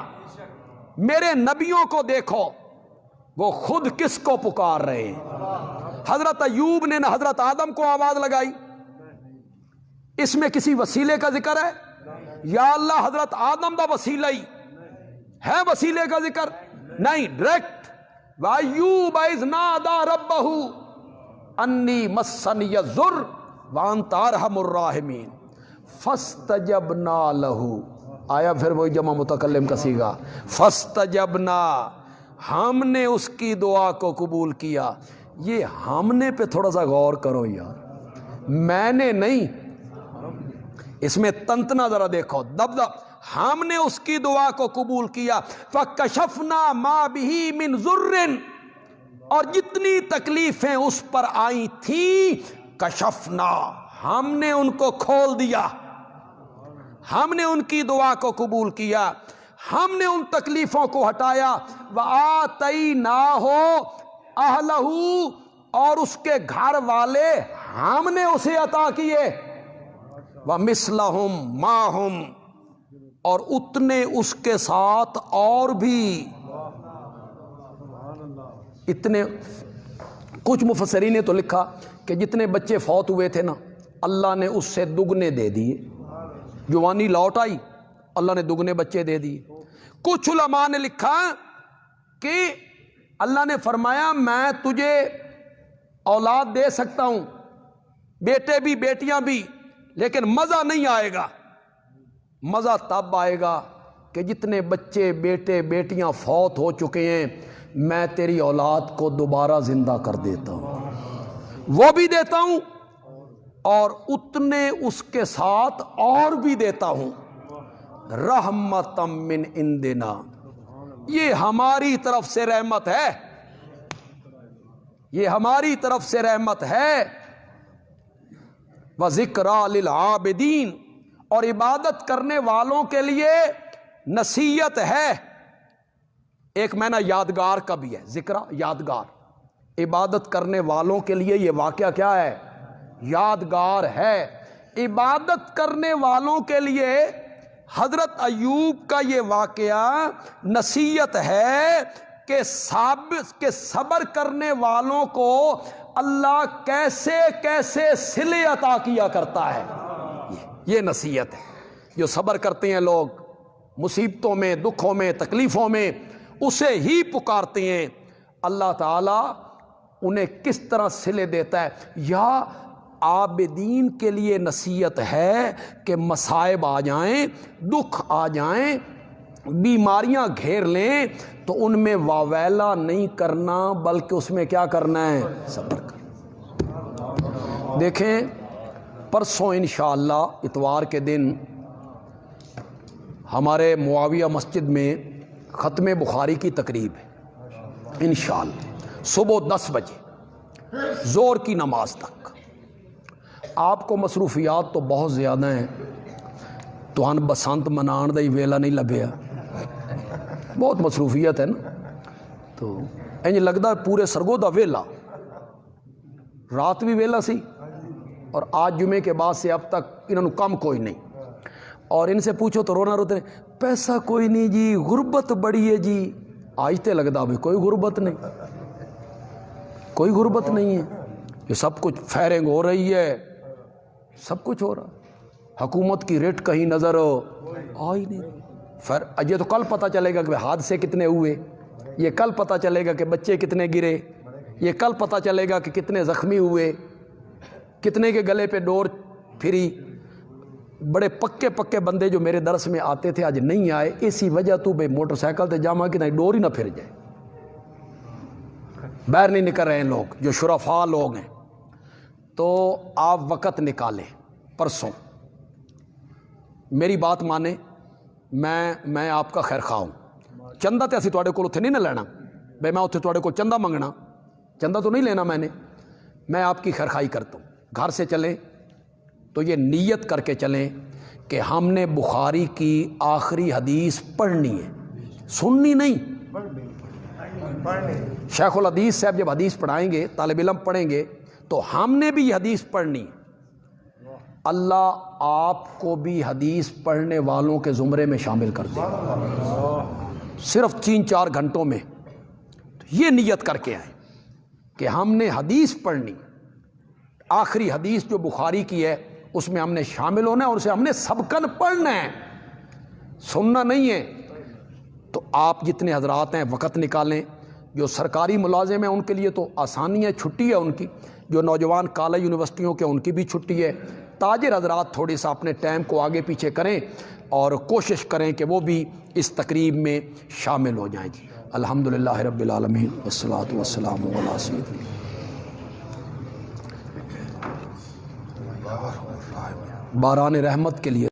میرے نبیوں کو دیکھو وہ خود کس کو پکار رہے ہیں. حضرت ایوب نے نہ حضرت آدم کو آواز لگائی, اس میں کسی وسیلے کا ذکر ہے؟ یا اللہ حضرت آدم دا وسیلہ ہی ہے, وسیلے کا ذکر نہیں, ڈائریکٹ. وَأَيُّوبَ إِذْ نَادَى رَبَّهُ أَنِّي مَسَّنِيَ الضُّرُّ وَأَنْتَ أَرْحَمُ الرَّاحِمِينَ فَاسْتَجَبْنَا لَهُ. آیا پھر وہی جمع متکلم کا صیغہ, فَاسْتَجَبْنَا, ہم نے اس کی دعا کو قبول کیا. یہ ہم نے پہ تھوڑا سا غور کرو یار, میں نے نہیں, اس میں تنتنا ذرا دیکھو, دبدب. ہم نے اس کی دعا کو قبول کیا. فَكَشَفْنَا مَا بِهِ مِنْ ضُرٍّ, اور جتنی تکلیفیں اس پر آئی تھی کشفنا, ہم نے ان کو کھول دیا, ہم نے ان کی دعا کو قبول کیا, ہم نے ان تکلیفوں کو ہٹایا. وَآتَيْنَاهُ أَهْلَهُ, اور اس کے گھر والے ہم نے اسے عطا کیے. وَمِثْلَهُمْ مَعَهُمْ, اور اتنے اس کے ساتھ اور بھی اتنے. کچھ مفسرین نے تو لکھا کہ جتنے بچے فوت ہوئے تھے نا اللہ نے اس سے دگنے دے دیے. جوانی لوٹ آئی, اللہ نے دگنے بچے دے دیے. کچھ علماء نے لکھا کہ اللہ نے فرمایا میں تجھے اولاد دے سکتا ہوں, بیٹے بھی بیٹیاں بھی, لیکن مزہ نہیں آئے گا. مزہ تب آئے گا کہ جتنے بچے بیٹے بیٹیاں فوت ہو چکے ہیں میں تیری اولاد کو دوبارہ زندہ کر دیتا ہوں, وہ بھی دیتا ہوں, اور اتنے اس کے ساتھ اور بھی دیتا ہوں. رحمتم من عندنا, یہ ہماری طرف سے رحمت ہے, یہ ہماری طرف سے رحمت ہے. وذکریٰ للعابدین, اور عبادت کرنے والوں کے لیے نصیحت ہے. ایک معنی یادگار کا بھی ہے, ذکر یادگار, عبادت کرنے والوں کے لیے یہ واقعہ کیا ہے؟ یادگار ہے. عبادت کرنے والوں کے لیے حضرت ایوب کا یہ واقعہ نصیحت ہے کہ صبر کرنے والوں کو اللہ کیسے کیسے صلے عطا کیا کرتا ہے. یہ نصیحت ہے. جو صبر کرتے ہیں لوگ مصیبتوں میں, دکھوں میں, تکلیفوں میں, اسے ہی پکارتے ہیں، اللہ تعالیٰ انہیں کس طرح صلے دیتا ہے۔ یا عابدین کے لیے نصیحت ہے کہ مصائب آ جائیں، دکھ آ جائیں، بیماریاں گھیر لیں تو ان میں واویلا نہیں کرنا، بلکہ اس میں کیا کرنا ہے؟ صبر کرنا۔ دیکھیں پرسوں انشاءاللہ اتوار کے دن ہمارے معاویہ مسجد میں ختم بخاری کی تقریب ہے انشاءاللہ، صبح 10 بجے زور کی نماز تک۔ آپ کو مصروفیات تو بہت زیادہ ہیں، تو ہن بسنت منان دا ہی ویلا نہیں لبھیا، بہت مصروفیت ہے نا، تو انج لگتا ہے پورے سرگو دا ویلا، رات بھی ویلا سی اور آج جمعے کے بعد سے اب تک انہوں کم کوئی نہیں، اور ان سے پوچھو تو رونا روتے ہیں پیسہ کوئی نہیں جی، غربت بڑی ہے جی۔ آج تے لگتا بھی کوئی غربت نہیں، کوئی غربت نہیں ہے، یہ سب کچھ فائرنگ ہو رہی ہے، سب کچھ ہو رہا، حکومت کی ریٹ کہیں نظر آ ہی نہیں۔ یہ تو کل پتہ چلے گا کہ حادثے کتنے ہوئے، یہ کل پتہ چلے گا کہ بچے کتنے گرے، یہ کل پتہ چلے گا کہ کتنے زخمی ہوئے، کتنے کے گلے پہ ڈور پھری۔ بڑے پکے پکے بندے جو میرے درس میں آتے تھے آج نہیں آئے، اسی وجہ تو بھائی موٹر سائیکل تے جاما کہ نہیں ڈور ہی نہ پھر جائے، باہر نہیں نکل رہے ہیں لوگ جو شرفاء لوگ ہیں۔ تو آپ وقت نکالیں، پرسوں میری بات مانیں، میں آپ کا خیر خواہ ہوں، چندہ تے اسی تواڈے کول اتھے نہیں نہ لینا بھائی، میں اتھے تواڈے کول چندہ منگنا، چندہ تو نہیں لینا میں آپ کی خیر خواہی کرتا ہوں۔ گھر سے چلیں تو یہ نیت کر کے چلیں کہ ہم نے بخاری کی آخری حدیث پڑھنی ہے، سننی نہیں۔ شیخ الحدیث صاحب جب حدیث پڑھائیں گے، طالب علم پڑھیں گے، تو ہم نے بھی یہ حدیث پڑھنی۔ اللہ آپ کو بھی حدیث پڑھنے والوں کے زمرے میں شامل کر دے گا، صرف 3-4 گھنٹوں میں۔ یہ نیت کر کے آئیں کہ ہم نے حدیث پڑھنی، آخری حدیث جو بخاری کی ہے اس میں ہم نے شامل ہونا ہے اور اسے ہم نے سبقن پڑھنا ہے، سننا نہیں ہے۔ تو آپ جتنے حضرات ہیں وقت نکالیں، جو سرکاری ملازم ہیں ان کے لیے تو آسانی ہے، چھٹی ہے ان کی، جو نوجوان کالج یونیورسٹیوں کے ان کی بھی چھٹی ہے۔ تاجر حضرات تھوڑی سا اپنے ٹائم کو آگے پیچھے کریں اور کوشش کریں کہ وہ بھی اس تقریب میں شامل ہو جائیں۔ جی الحمدللہ رب العالمین والصلاۃ والسلام علی سیدنا باران رحمت کے لیے